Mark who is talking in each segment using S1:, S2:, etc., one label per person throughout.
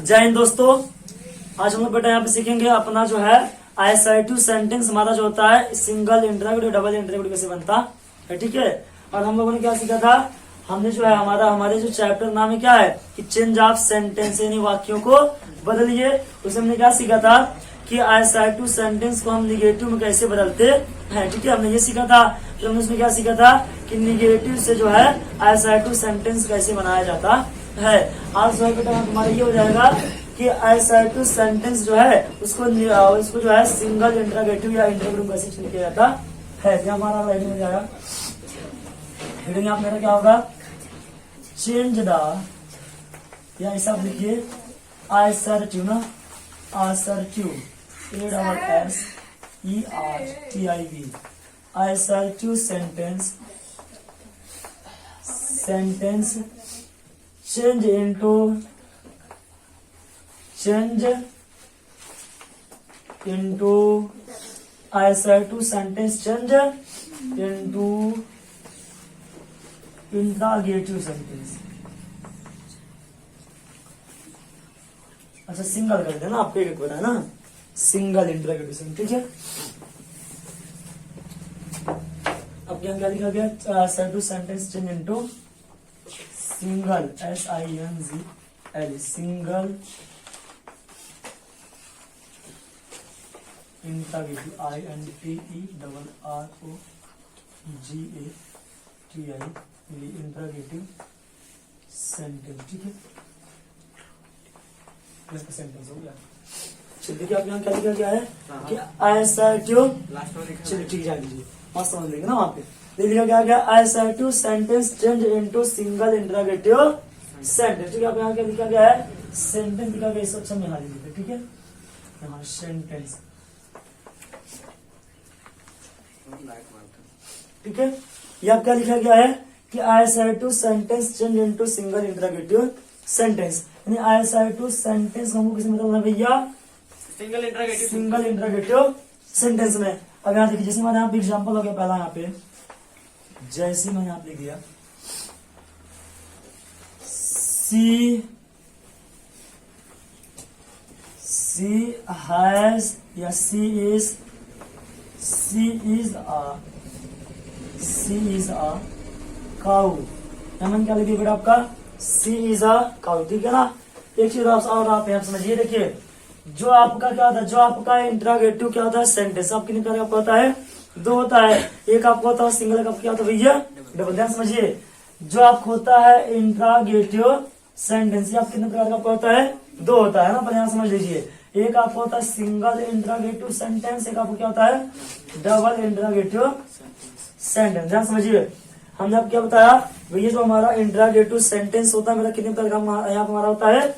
S1: जय हिंद दोस्तों। आज हम लोग बेटा यहाँ पे सीखेंगे अपना जो है आईएसआई2 सेंटेंस हमारा जो होता है सिंगल इंटरोगेटिव डबल इंटरोगेटिव कैसे बनता है, ठीक है। और हम लोगों ने क्या सीखा था, हमने जो है हमारे जो चैप्टर नाम है क्या है कि चेंज ऑफ सेंटेंस, यानी वाक्यों को बदलिए। उसमें हमने क्या सीखा था कि आईएसआई2 सेंटेंस को हम निगेटिव में कैसे बदलते हैं, ठीक है। हमने ये सीखा था। फिर हमने उसमें क्या सीखा था कि निगेटिव से जो है आईएसआई2 सेंटेंस कैसे बनाया जाता है। आज जो है बेटा हमारा ये हो जाएगा कि आईएसआई2 सेंटेंस जो है उसको जो है सिंगल इंटरोगेटिव या इंटरोगेटिव कैसे चेंज किया जाता है। ये हमारा हेडिंग हो जाएगा। हेडिंग आप मेरा क्या होगा, चेंज द, या ऐसा आप लिखिए आईएसआई2 ना, आईएसआई2 ASSERTIV आईएसआई2 सेंटेंस change into आईएसआई2 sentence change into interrogative sentence. अच्छा सिंगल कर देना, आपको एक बताया ना, सिंगल इंट्रागेटिव सेंटेंस, ठीक है। अब यहाँ क्या लिखा गया, आईएसआई2 sentence change into single SINGL single interrogative INTERROGATI interrogative sentence, ठीक है। सेंटेंस हो गया। चलिए देखिए आप यहाँ क्या लिखा गया है कि आईएसआई2, चलिए ठीक है लीजिए, मस्त समझ लेंगे ना वहाँ पे। लिखा गया आईएसआई2 sentence change into single interrogative sentence, ठीक है। अब यहाँ क्या लिखा गया है, सेंटेंस लिखा गया, इस ऑप्शन में यहाँ लिखा, ठीक है। यहाँ सेंटेंस, ठीक है। ये आप क्या लिखा गया है कि आईएसआई2 sentence change into single interrogative sentence, यानी आईएसआई2 सेंटेंस हमको किसी मतलब है भैया सिंगल इंटरोगेटिव सेंटेंस में। अब यहाँ देखिए, जैसे मैंने यहाँ पे एग्जाम्पल हो गया पहला, यहाँ पे जैसे मैंने यहाँ पे लिख दिया सी हैज या सी इज अ काउ। मैंने क्या लिखी बेटा आपका, सी इज अ काउ, ठीक है ना। एक चीज और आप यहाँ समझिए, देखिए जो आपका क्या होता है, जो आपका इंट्रोगेटिव क्या होता है सेंटेंस, आप कितने प्रकार का होता है, दो होता है। एक आपको होता है सिंगल, का क्या होता है भैया डबल। ध्यान समझिए, जो आपको होता है इंट्रोगेटिव सेंटेंस, आप कितने प्रकार का होता है, दो होता है ना। पर यहाँ समझ लीजिए, एक आपको होता है सिंगल इंट्रोगेटिव सेंटेंस, एक आपको क्या होता है डबल इंट्रोगेटिव सेंटेंस। ध्यान समझिए, हमने आपको क्या बताया भैया, जो हमारा इंट्रोगेटिव सेंटेंस होता है मेरा कितने प्रकार का यहाँ हमारा होता है,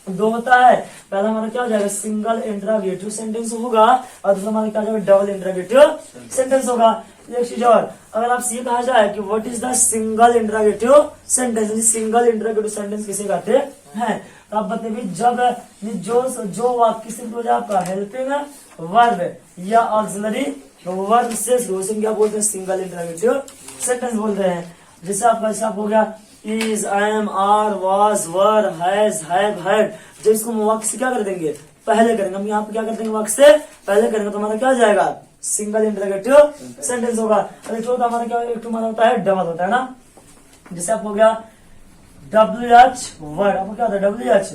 S1: दो होता है। पहला हमारा क्या हो जाएगा, सिंगल इंट्रोगेटिव सेंटेंस होगा, और दूसरा हमारा क्या हो जाएगा, डबल इंट्रोगेटिव सेंटेंस होगा। एक चीज और, अगर आपसे ये कहा जाए कि what is the single interrogative sentence, single interrogative sentence किसे कहते हैं, तो आप बताइए जब जो वाक्य से हो जाए आपका हेल्पिंग वर्ब या ऑक्सिलरी वर्ब से शुरू से क्या बोलते हैं, सिंगल इंट्रोगेटिव सेंटेंस बोल रहे हैं। जैसे आपका हिसाब हो गया is, am, are, was, were, has, have, had. जब इसको हम वाक्य से क्या कर देंगे, पहले करेंगे, हम यहाँ पे क्या कर देंगे, वाक्य से पहले करेंगे, तो हमारा क्या हो जाएगा, सिंगल इंट्रोगेटिव सेंटेंस होगा। और एक हमारा क्या, एक हमारा होता है डबल होता है ना। जैसे आप हो गया WH वर्ड, आपको क्या होता है WH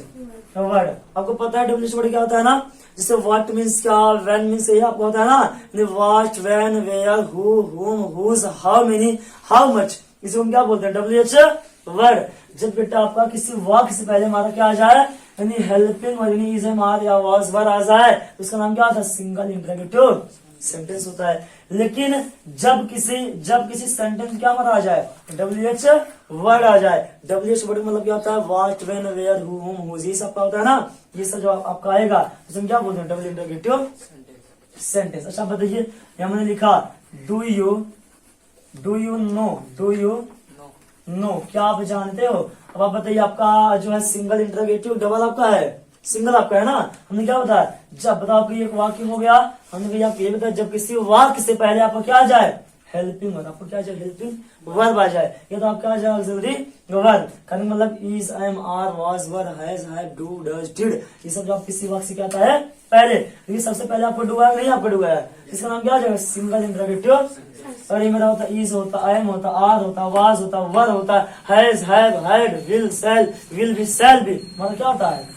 S1: वर्ड, आपको पता है WH वर्ड क्या होता है ना। जैसे व्हाट मीन्स क्या, व्हेन मीन्स ये आपको होता है ना, what, when, where, who, whom, whose, how many, how much, इसे हम क्या बोलते हैं WH वर्ड। जब बेटा आपका किसी वाक्य से पहले हमारा क्या आ जाए, यानी हेल्पिंग वर्ड, यानी इज, एम, आर या वाज, वर आ जाए, उसका नाम क्या होता है, सिंगल इंट्रोगेटिव सेंटेंस होता है। लेकिन जब किसी सेंटेंस क्या हमारा आ जाए, WH वर्ड आ जाए। WH वर्ड मतलब क्या होता है, what, when, where, who, whom, whose, ये सब का होता है ना। ये सब जो आपका आएगा उसमें क्या बोलते हैं, डबल इंट्रोगेटिव सेंटेंस। अच्छा बताइए, यहाँ मैंने लिखा डू यू नो, क्या आप जानते हो। अब आप बताइए, आपका जो है सिंगल इंट्रोगेटिव डबल आपका है, सिंगल आपका है ना। हमने क्या बताया, जब बताओ आपको एक वाक्य हो गया, हमने भैया आपको ये बताया जब किसी वाक्य से पहले आपको क्या आ जाए, हेल्पिंग वर्ब, आपको क्या चाहिए, हेल्पिंग वर्ब आ जाए। ये तो आपका आ जाएगा ऑक्सिलरी वर्ब, करने मतलब is, am, are, was, were, has, have, do, does, did, ये सब जो आप किसी वाक्य से क्या आता है पहले, लेकिन सबसे पहले आपको डू आया नहीं, आपको डू आया, इसका नाम क्या आ जाएगा, सिंगल इंटरोगेटिव। और ये मेरा होता इज होता, एम होता, आर होता, वाज होता, वर होता, has, have, had, will, shall, will be, shall be, मतलब क्या होता है,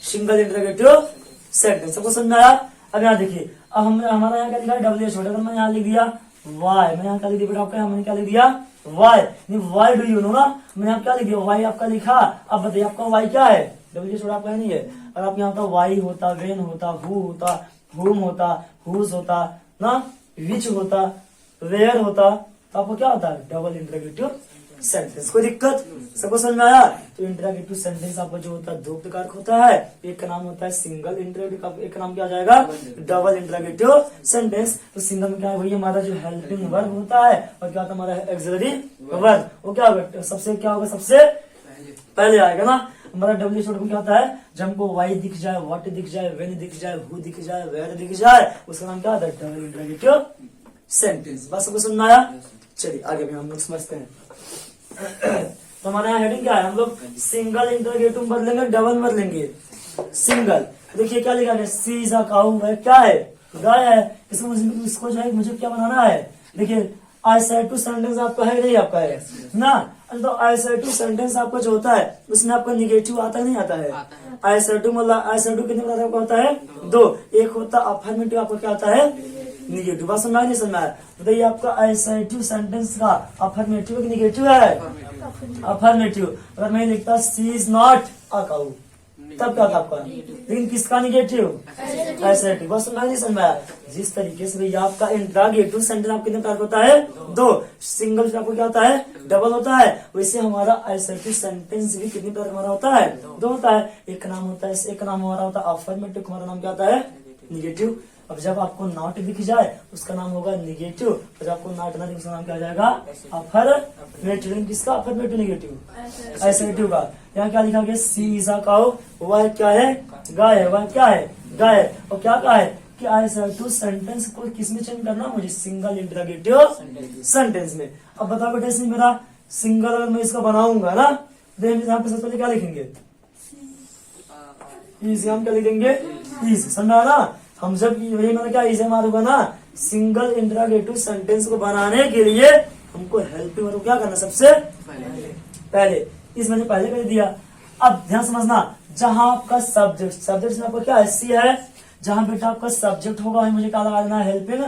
S1: सिंगल इंटरोगेटिव सेंटेंस। सबको समझ में आया। अब यहाँ देखिए, अब हम हमारा यहाँ क्या लिखा है, डब्ल्यू एच, अगर मैं यहाँ लिख दिया वाई, मैंने यहाँ क्या लिख दिया बेटा आपका, हमने क्या लिख दिया why, why do you know ना, मैंने यहाँ क्या लिख दिया वाई आपका लिखा। अब बताइए आपका वाई क्या है, डब्ल्यू एच आपका नहीं है। और आप यहाँ होता वाई होता, वेन होता, हु होता, हुम होता, हुज होता ना, विच होता, वेयर होता, तो आपको क्या होता है, डबल इंटरोगेटिव सेंटेंस। कोई दिक्कत, सबको समझ में आया। तो इंटरोगेटिव सेंटेंस आपका जो होता है दो प्रकार का होता है, एक का नाम होता है सिंगल इंटरोगेटिव, एक का नाम क्या आ जाएगा, डबल इंटरोगेटिव सेंटेंस। तो सिंगल में क्या है, वही हमारा जो हेल्पिंग वर्ब होता है, और क्या होता है हमारा ऑक्सिलरी वर्ब, वो क्या होगा, सबसे क्या होगा, सबसे पहले आएगा ना। हमारा डब्ल्यू छोटे में क्या होता है, जब हमको वाई दिख जाए, व्हाट दिख जाए, व्हेन दिख जाए, हु दिख जाए, वेयर दिख जाए, उसका नाम क्या होता है, डबल इंटरोगेटिव सेंटेंस। बस सबको समझ में आया। चलिए आगे भी हम लोग समझते हैं। तो हमारे यहाँ हेडिंग क्या है, हम लोग सिंगल इंटरोगेटिव वर्ब लेंगे, डबल वर्ब लेंगे। सिंगल, देखिए क्या लिखा है, सी इज अ काऊ, क्या है, गाय है। इसको जो है मुझे क्या बनाना है, देखिए आइसर्टिव सेंटेंस आपका है नहीं, आपका है ना। तो आइसर्टिव सेंटेंस आपका जो होता है उसमें आपका निगेटिव आता है नहीं आता है, आइसर्टिव मतलब आइसर्टिव कितने प्रकार का होता है, दो, एक होता अफर्मेटिव, आपका क्या आता है निगेटिव। बात समझ नहीं समझ आया, बताइए आपका आइसर्टिव सेंटेंस का अफर्मेटिव कि निगेटिव है, अफर्मेटिव। अगर मैं लिखता सी इज नॉट अ काऊ, तब क्या था आपका, लेकिन किसका निगेटिव, असर्टिव। बस समझ नहीं समझ आया। जिस तरीके से भैया आपका इंटरोगेटिव सेंटेंस आप कितने प्रकार होता है, दो, सिंगल से आपको क्या होता है, डबल होता है, वैसे हमारा असर्टिव सेंटेंस भी कितने प्रकार हमारा होता है, दो होता है। एक नाम होता है, एक नाम हमारा होता है अफर्मेटिव, हमारा नाम क्या होता है निगेटिव। अब जब आपको नॉट दिख जाए उसका नाम होगा निगेटिव, और जब आपको नॉट ना दिखे उसका नाम क्या हो जाएगा, अफर्मेटिव। किसका अफर्मेटिव, निगेटिव, असर्टिव का। यहाँ क्या लिखा गया, सी इज अ काऊ, वह क्या है, गाय है, वह क्या है, गाय है। और क्या कहा है कि असर्टिव सेंटेंस को किसमें चेंज करना, मुझे सिंगल इंटरोगेटिव सेंटेंस में। अब बताओ बेटा, इसमें मेरा सिंगल अगर मैं इसका बनाऊंगा ना, तो यहाँ पे सबसे पहले क्या लिखेंगे, इज, हम क्या लिखेंगे, इज, समझा ना। हम जब वही मतलब क्या इसे मारूंगा ना, सिंगल इंटरोगेटिव सेंटेंस को बनाने के लिए हमको हेल्पिंग वर्ब क्या करना, सबसे पहले इस मैंने पहले कर दिया। अब ध्यान समझना, जहां आपका सब्जेक्ट, सब्जेक्ट में आपका क्या है, सी है, जहां बेटा आपका सब्जेक्ट होगा वहीं मुझे क्या लगा देना है, हेल्पिंग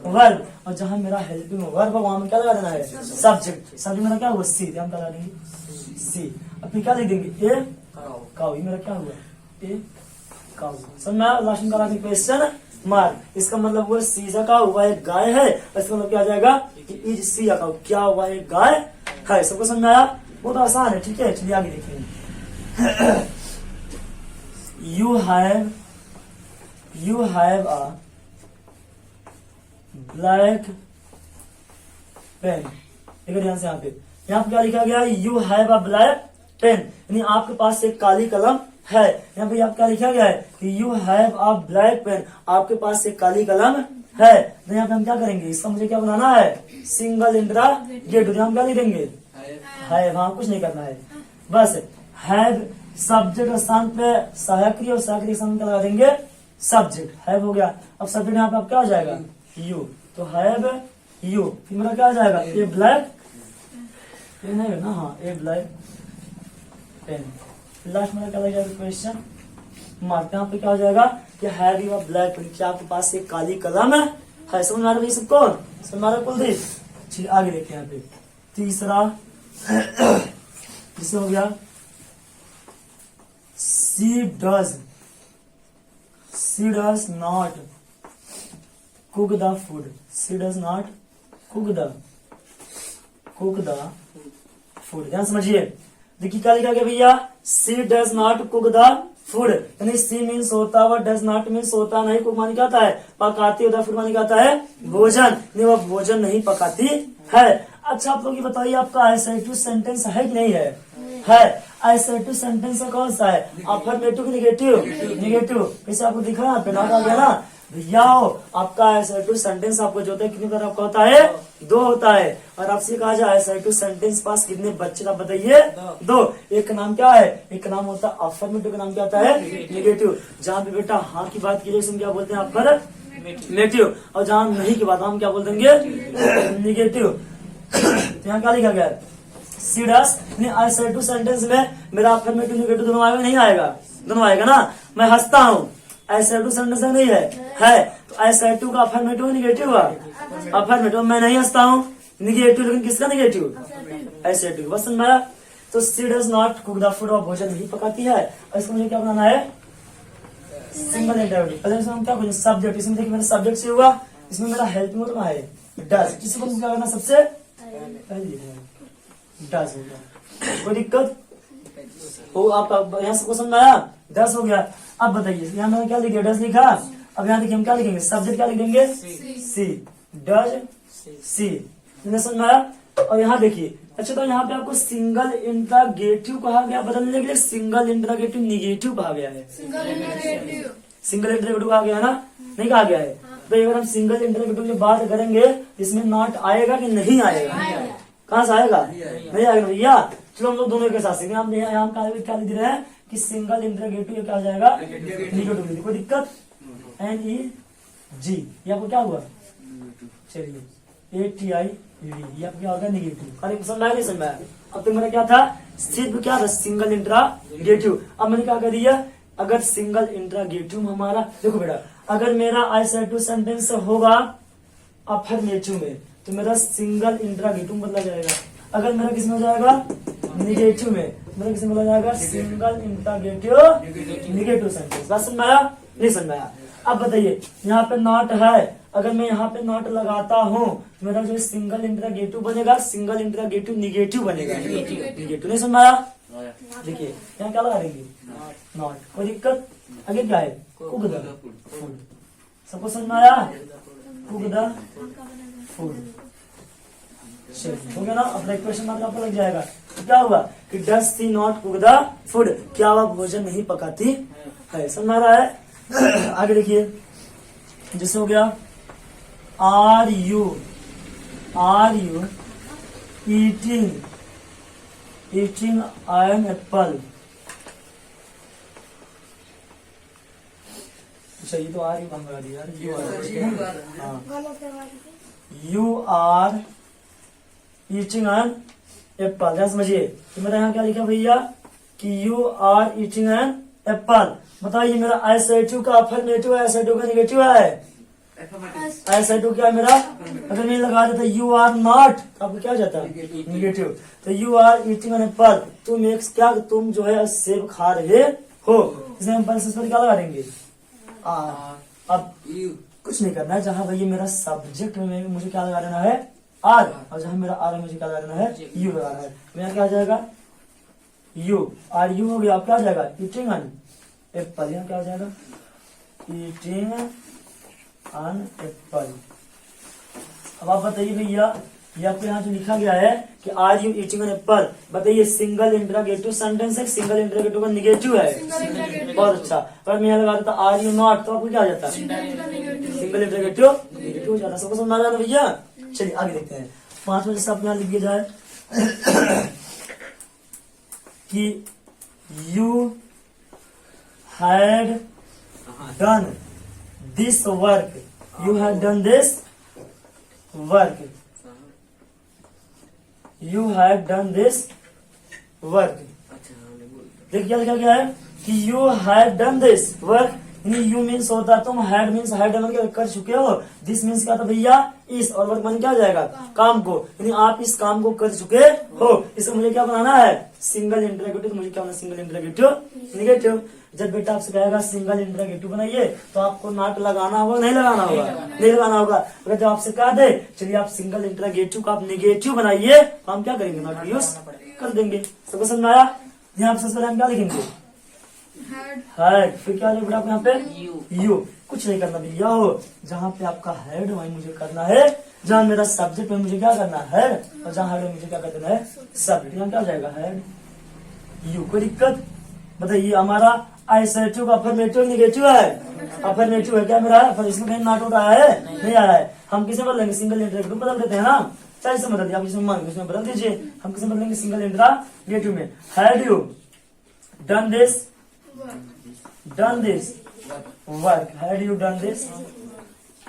S1: वर्ब। और जहां मेरा हेल्पिंग वर्ब वहां में क्या लगा देना है, सब्जेक्ट। सब्जेक्ट मेरा क्या हुआ, सी, हम क्या लगा देंगे, सी। अब फिर क्या लिख देंगे, ए काऊ, मेरा क्या हुआ, ए काऊ। समझ में आया, लास्ट में करा क्वेश्चन मार्क। इसका मतलब हुआ सी का हुआ एक गाय है, इसका मतलब क्या आ जाएगा, इज सी का क्या हुआ एक गाय है। सबको समझ में आया, बहुत आसान है, ठीक है। चलिए आगे देखिए, you have a black pen. देखिए ध्यान से, यहाँ पे क्या लिखा गया है, you have a black pen, यानी आपके पास एक काली कलम है। यहाँ पे आप क्या लिखा गया है कि you have a black pen, आपके पास एक काली कलम है। तो यहाँ पे हम क्या करेंगे, इसका मुझे क्या बनाना है, सिंगल इंटरोगेटिव। हम क्या लिखेंगे, है, वहां कुछ नहीं करना है, बस हैव सब्जेक्ट स्थान पे सहायक क्रिया, और सहायक क्रिया स्थान पे लगा देंगे सब्जेक्ट, हैव हो गया। अब सब्जेक्ट यहाँ पे आप क्या हो जाएगा, यू, तो हैव यू, फिर मेरा क्या आ जाएगा, ए ब्लैक पेन है ना, हाँ, ए ब्लैक पेन। लास्ट में क्या लग जाएगा, क्वेश्चन मार्क। यहाँ पे क्या हो जाएगा कि have you a black pen, क्या आपके पास एक काली कलम है। समझ में आ रहा है सब कौन, समझ में आ रहा है कुलदीप। चलिए आगे देखते हैं, यहाँ पे तीसरा जिससे हो गया, she does not cook the food, she does not cook the food. ध्यान समझिए, देखिए क्या लिखा गया भैया, she does not cook the food, यानी सी मीन्स होता हुआ, डज नॉट मीन्स होता नहीं, कुक मानी क्या आता है, पकाती, होता फूड मानी क्या आता है, भोजन, नहीं वह भोजन नहीं पकाती है। अच्छा आप लोग ये बताइए, आपका असर्टिव सेंटेंस है कि नहीं है, है। असर्टिव सेंटेंस का कौन सा है? Affirmative negative? निगेटिव। इसे आपको दिख रहा है, पेन आ गया ना भैया। आपका असर्टिव सेंटेंस आपको जो होता है कितने तरह का होता है? 2 होता है। और आपसे कहा जाए असर्टिव सेंटेंस पास कितने बच्चे, आप बताइए? 2। एक का नाम क्या है? एक का नाम होता है अफर्मेटिव, का नाम क्या होता है? निगेटिव। जहाँ पे बेटा हाँ की बात की जाए क्या बोलते हैं? अफर्मेटिव। और जहाँ नहीं की बात हम क्या बोल देंगे? निगेटिव। तो यहाँ क्या लिखा गया है? सी डस असर्टिव सेंटेंस में मेरा अफर्मेटिव निगेटिव दोनों आएगा? नहीं आएगा? दोनों आएगा ना। मैं हंसता हूँ, असर्टिव सेंटेंस नहीं है। तो असर्टिव का अफर्मेटिव निगेटिव हुआ? अफर्मेटिव। मैं नहीं हंसता हूँ, निगेटिव। लेकिन किसका निगेटिव? असर्टिव। बस समझ में आया? तो she does not cook the food, और भोजन नहीं पकाती है। और इसको मुझे क्या बनाना है? Single interrogative. पहले इसमें हम क्या करेंगे? सब्जेक्ट। इसमें देखिए मेरा सब्जेक्ट से हुआ, इसमें मेरा हेल्प मोड में है डज। किसी को क्या करना? सबसे पहले डज होगा। कोई दिक्कत हो? आप यहाँ से क्वेश्चन आया? 10 हो गया। अब बताइए यहाँ मैंने क्या लिखा? डज लिखा। अब यहाँ देखिए हम क्या लिखेंगे? सब्जेक्ट क्या लिखेंगे? सी। Does she. समझ में आया? और यहाँ देखिए, अच्छा तो यहाँ पे आपको सिंगल इंट्रागेटिव कहा गया, बदलने के लिए सिंगल इंट्रागेटिव निगेटिव कहा गया है। सिंगल इंट्रागेटिव कहा गया है ना? नहीं कहा गया है। तो अगर हम सिंगल इंट्रागेटिव की बात करेंगे, इसमें नॉट आएगा कि नहीं आएगा? कहाँ से आएगा? नहीं आएगा भैया। चलो हम लोग दोनों के साथ सीखें। हम यहाँ क्या लिख रहे हैं कि सिंगल इंट्रागेटिव क्या आ जाएगा? निगेटिव। कोई दिक्कत? NEG ये आपको क्या हुआ? चलिए ATIV ये आपको क्या होगा? निगेटिव। अरे समझ आया? नहीं समझ आया? अब तक मेरा क्या था? सिर्फ क्या था? Single interrogative. अब मैंने क्या कर दिया? अगर सिंगल इंट्रागेटिव हमारा, देखो बेटा, अगर मेरा असर्टिव सेंटेंस होगा अफर्मेटिव में, तो मेरा सिंगल इंट्रागेटिव बदला जाएगा। अगर मेरा किस में हो जाएगा? निगेटिव में, मेरा किस में बदला जाएगा? Single interrogative negative sentence. बात समझ में आया? नहीं समझ में आया? अब बताइए यहाँ पे नॉट है, अगर मैं यहाँ पे नॉट लगाता हूँ तो मेरा जो सिंगल इंट्रागेटिव बनेगा, सिंगल इंट्रागेटिव निगेटिव बनेगा। निगेटिव। नहीं समझ में आया? देखिए यहाँ क्या लगा देंगे? नॉट। कोई दिक्कत? आगे क्या है? Cook the food. सबको समझ में आया? Cook the food. हो गया ना? अपना क्वेश्चन मार्क आपको लग जाएगा। तो क्या हुआ कि does she not cook the food? क्या वह भोजन नहीं पकाती है? समझ आ रहा है? आगे देखिए, जैसे हो गया are you eating an apple. अच्छा ये तो आर यू मंगा दिया you are eating an apple. ध्यान समझिए, तो मेरा यहाँ क्या लिखा भैया कि you are eating an apple. बताइए मेरा असर्टिव का अफर्मेटिव है, असर्टिव का निगेटिव है? असर्टिव क्या है मेरा? अगर मैं लगा देता यू आर नॉट, तो आपको क्या हो जाता? निगेटिव। तो you are eating an apple, तुम एक क्या, तुम जो है सेब खा रहे हो। इसमें हम पर क्या लगा देंगे? अब कुछ नहीं करना है। जहाँ भैया मेरा सब्जेक्ट में मुझे क्या लगा देना है? आर। और जहाँ मेरा आर है मुझे क्या लगा देना है? यू लगाना है। मेरा क्या आ जाएगा? यू। आर यू हो गया। अब क्या आ जाएगा? Eating an Apple. यहाँ क्या हो जाएगा? Eating an Apple. अब आप बताइए भैया, ये आपको यहाँ जो लिखा गया है कि are you eating an apple, बताइए सिंगल इंट्रागेटिव सेंटेंस है, सिंगल इंट्रागेटिव का निगेटिव है? बहुत अच्छा। अगर मैं यहाँ लगा देता आर यू नॉट, तो आपको क्या आ जाता? सिंगल इंट्रागेटिव निगेटिव हो जाता। सबको समझ आ रहा भैया? चलिए आगे देखते हैं। 5 बजे से आप यहाँ लिख दिया जाए कि you had done this work, you had done this work, you had done this work. देखिए क्या लिखा गया है कि you had done this work. You means होता तुम, हैड मीन्स हैड मतलब कर चुके हो, दिस मीन्स क्या था भैया? इस, और वर्क मन क्या हो जाएगा? काम को। यानी आप इस काम को कर चुके हो। इसमें मुझे क्या बनाना है? Single interrogative. तो मुझे क्या बनाना? Single interrogative negative. जब बेटा आपसे कहेगा सिंगल इंट्रागेटिव बनाइए, तो आपको नॉट लगाना होगा? नहीं लगाना होगा? नहीं लगाना होगा। अगर जब आपसे कहा दे चलिए आप सिंगल इंट्रागेटिव को आप निगेटिव बनाइए, तो हम क्या करेंगे? नॉट यूज कर देंगे। सबको समझ आया? यहाँ सबसे पहले हम क्या लिखेंगे? हैड। फिर क्या लिखा आप यहाँ पे? यू। कुछ नहीं करना भैया हो, जहाँ पे आपका हेड वही मुझे करना है। जहाँ मेरा सब्जेक्ट में मुझे क्या करना है, और जहाँ हेड मुझे क्या कर देना है? सब्जेक्ट। यहाँ क्या हो जाएगा? Head you. कोई दिक्कत? बताइए हमारा असर्टिव का अफर्मेटिव निगेटिव है, अफर्मेटिव है क्या मेरा? इसमें कहीं नॉट आउट आया है? नहीं आया है। हम किसे बदलेंगे? सिंगल इंटरगेटिव बदल देते हैं ना, चाहे इसे बदल दिया आप, इसमें मान इसमें बदल दीजिए। हम किसे बदलेंगे? सिंगल इंटरगेटिव में। Had you done this work, had you done this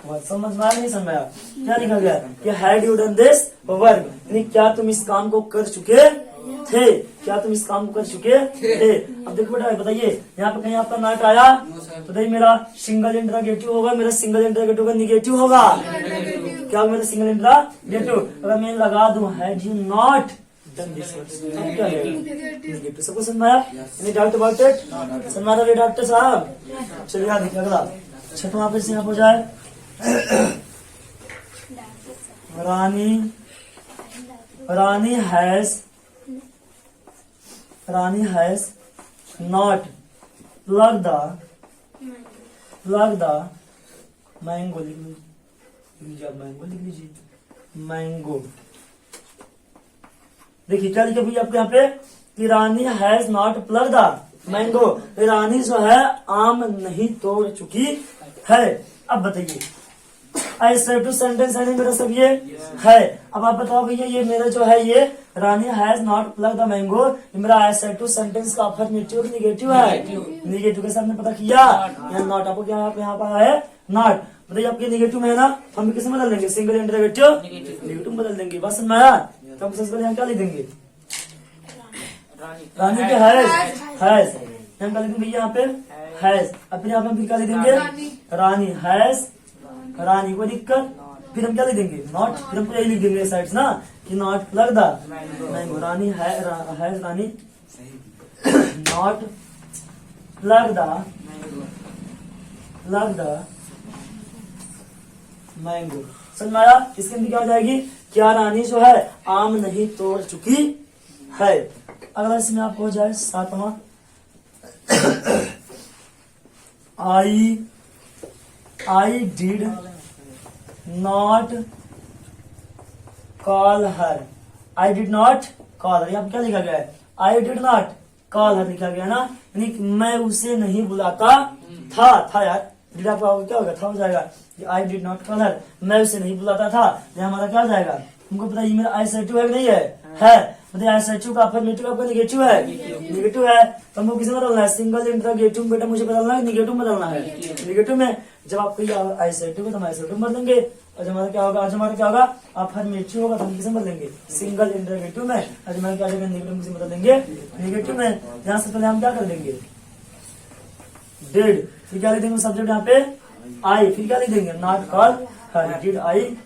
S1: work. समझ में आया नहीं समझ में आया? क्या लिखा गया कि had you done this work, यानी क्या तुम इस काम को कर चुके थे, क्या तुम इस काम को कर चुके थे। अब देखो बेटा बताइए यहाँ पे कहीं आपका नॉट आया? बताइए मेरा सिंगल इंटरगेटिव होगा, मेरा सिंगल इंटरगेटिव का निगेटिव होगा। क्या मेरा सिंगल इंटरगेटिव? अगर मैं लगा दूं had you not done this work, क्या निगेटिव। सबको समझ में आया? Any doubt about it? समझ में आ रहा है डॉक्टर साहब? चलिए यहाँ देखिए अगला छठवां पे से यहाँ हो जाए। Rani has not pluck the mango. लिख लीजिए आप, मैंगो लिख लीजिए, मैंगो। देखिए क्या लिखे भैया आपके यहाँ पे कि Rani has not pluck the mango, Rani जो है आम नहीं तोड़ चुकी है। अब बताइए असर्टिव सेंटेंस है मेरा सब ये है। अब आप बताओ भैया ये मेरा जो है ये Rani has not pluck the mango, ये मेरा असर्टिव सेंटेंस का अफर्मेटिव निगेटिव है। निगेटिव के साथ हमने पता किया यहाँ नॉट, आपको क्या यहाँ पर है? नॉट। बताइए आपके निगेटिव में है ना, हम किसे बदल देंगे? सिंगल इंटरगेटिव निगेटिव बदल देंगे। बस समझ में आया? तो हम सबसे पहले यहाँ क्या लिख देंगे? रानी के हैज हम क्या लिखेंगे यहाँ पे? हैज। अब फिर यहाँ पे हम क्या लिख देंगे? रानी हैज, रानी को दिक्कत, फिर हम क्या लिख देंगे? नॉट। फिर हम यही लिख देंगे साइड ना कि not pluck the mango, Rani has Rani not pluck the mango. समझ में आया? इसके अंदर क्या हो जाएगी? क्या रानी जो है आम नहीं तोड़ चुकी है। अगला इसमें आपको हो जाए सातवां। I did not call her, I did not call her। यहाँ क्या लिखा गया है? I did not call her लिखा गया ना, यानी मैं उसे नहीं बुलाता था यार, did आपका क्या होगा? था हो जाएगा। I did not call her, मैं उसे नहीं बुलाता था, ये हमारा क्या हो जाएगा? हमको पता है मेरा असर्टिव है कि नहीं है? बताइए असर्टिव का अफर्मेटिव आपका निगेटिव है, निगेटिव है। तो हमको किसे बदलना है? सिंगल इंटरगेटिव बेटा मुझे बदलना है, निगेटिव बदलना है। निगेटिव में जब आपको असर्टिव है तो हम असर्टिव बदलेंगे, और हमारा क्या होगा? आज हमारा क्या होगा? अफर्मेटिव होगा तो हम किसे बदलेंगे? सिंगल इंटरगेटिव में। आज हमारा क्या जाएगा? निगेटिव किसे बदलेंगे? निगेटिव में। यहाँ से पहले हम क्या कर देंगे? डिड। फिर क्या लिख देंगे सब्जेक्ट यहाँ पे? आई। फिर क्या लिख देंगे? Not call her. Did I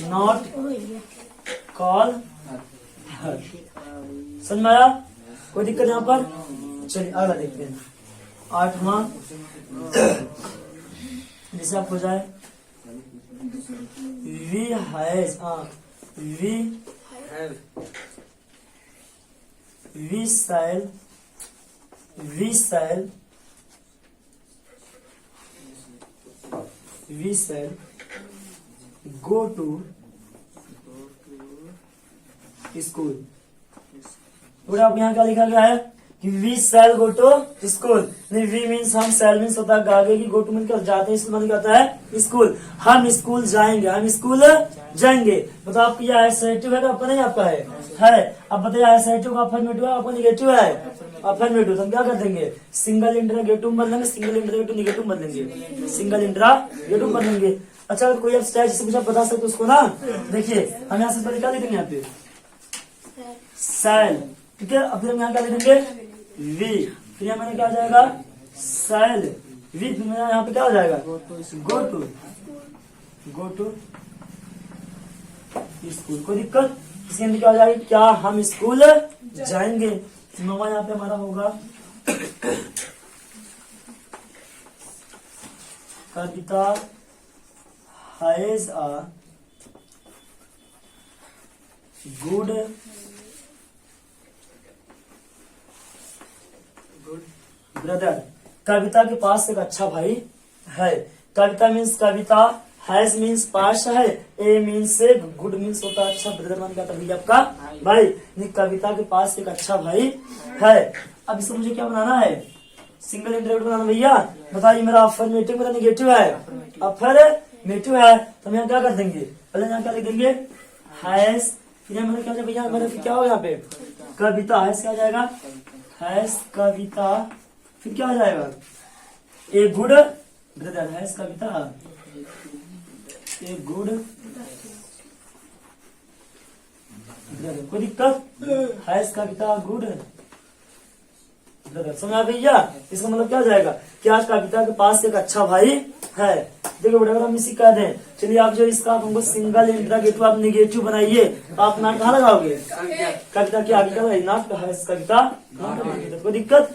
S1: not call her. समझ में आया? कोई दिक्कत यहाँ पर? चलिए अगला देखते हैं आठवां, जैसे आप हो जाए we has, we shall go to school। पूरा आप यहाँ क्या लिखा गया है कि we shall go to school. नहीं, वी मीन्स हम, शैल मीन्स होता है आगे की, गो टू मीन जाते हैं, स्कूल मतलब कहता है स्कूल। हम स्कूल जाएंगे, हम स्कूल जाएंगे। मतलब आपकी यह असर्टिव है तो आपका नहीं आपका है। अब बताइए असर्टिव का अफर्मेटिव है, आपका निगेटिव है। अफर्मेटिव तो हम क्या कर देंगे? सिंगल इंटरगेटिव बदलेंगे, सिंगल इंटरगेटिव निगेटिव बदलेंगे, सिंगल इंटरगेटिव बदलेंगे। अच्छा अगर कोई आप जिससे कुछ आप बता सकते उसको ना, देखिए हम यहाँ से पहले क्या लिखेंगे? यहाँ पे शैल, ठीक है। अब फिर हम यहाँ क्या लिखेंगे? वी। फिर यहाँ मैंने क्या आ जाएगा? Shall we. फिर मेरा यहाँ पे क्या हो जाएगा? Go to school. कोई दिक्कत? इसके अंदर क्या हो जाएगा? क्या हम स्कूल जाएंगे। नौवां यहाँ पे हमारा होगा Kavita has a good brother. Kavita के पास एक अच्छा भाई है। Kavita means Kavita has means past है, a means say, good means होता है अच्छा, ब्रदर मान का तभी आपका भाई। ये कविता के पास एक अच्छा भाई है। अब इसको मुझे क्या बनाना है, सिंगल इंटरव्यू बनाना भैया। बताइए मेरा अफर्मेटिव मेरा निगेटिव है, अफर्मेटिव है, तो हम यहाँ क्या कर देंगे, पहले यहाँ क्या लिख देंगे हैज, फिर यहाँ मेरा क्या हो भैया, मेरा फिर क्या होगा यहाँ पे कविता, हैज क्या हो जाएगा, हैज कविता, फिर क्या हो जाएगा a good brother, has Kavita a good brother, कोई दिक्कत, हैज कविता गुड ब्रदर, समझ भैया। इसका मतलब क्या हो जाएगा कि आज कविता के पास एक अच्छा भाई है। देखो बेटा अगर हम इसी कह दें, चलिए आप जो इसका आप हमको सिंगल इंटरोगेटिव आप निगेटिव बनाइए, आप नाट कहाँ लगाओगे, कविता के आगे का नाट है कविता, कोई दिक्कत।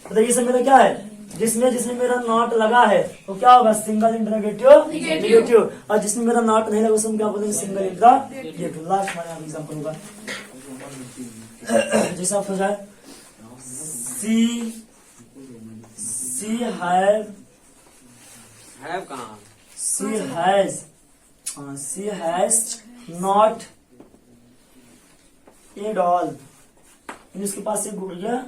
S1: बताइए सर मेरा क्या है, जिसमें जिसमें मेरा नॉट लगा है तो क्या होगा सिंगल इंटरोगेटिव निगेटिव, और जिसमें मेरा नॉट नहीं लगा उसमें क्या बोलेंगे सिंगल इंटरोगेटिव। लास्ट हमारे यहाँ एग्जाम्पल होगा, जैसा आप हो जाए she has not a doll, इसके पास एक गुड़िया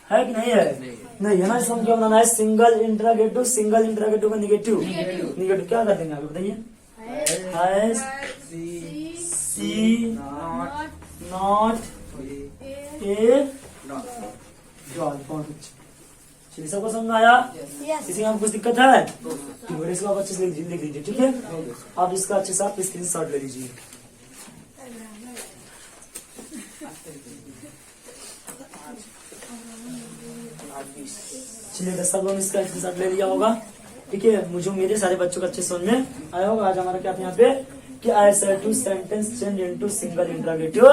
S1: है कि नहीं है, नहीं है ना। इसको हम क्या बनाना है सिंगल इंटरोगेटिव का निगेटिव, क्या कर देंगे आप बताइए, has she not a doll. बहुत अच्छा, चलिए सबको समझ में आया, किसी में कुछ दिक्कत है तो इसको आप अच्छे से लिख दीजिए, ठीक है। आप इसका अच्छे से आप स्क्रीनशॉट ले लीजिए। चलिए सब लोग इसका स्क्रीनशॉट ले लिया होगा, ठीक है। मुझे मेरे सारे बच्चों को अच्छे समझ में आया होगा। आज हमारा क्या था यहाँ पे कि assertive sentence change into single interrogative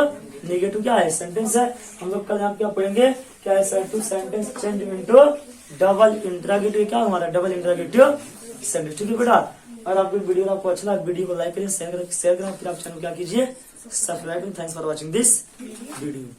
S1: negative क्या है सेंटेंस है। हम लोग कल यहाँ क्या पढ़ेंगे कि assertive sentence change into double interrogative, क्या हमारा डबल इंटरोगेटिव सेंटेंस, ठीक है बेटा। अगर आपको वीडियो आपको अच्छा लगा वीडियो को लाइक करें, शेयर करें, फिर आप चैनल क्या कीजिए subscribe. Thanks for watching this video.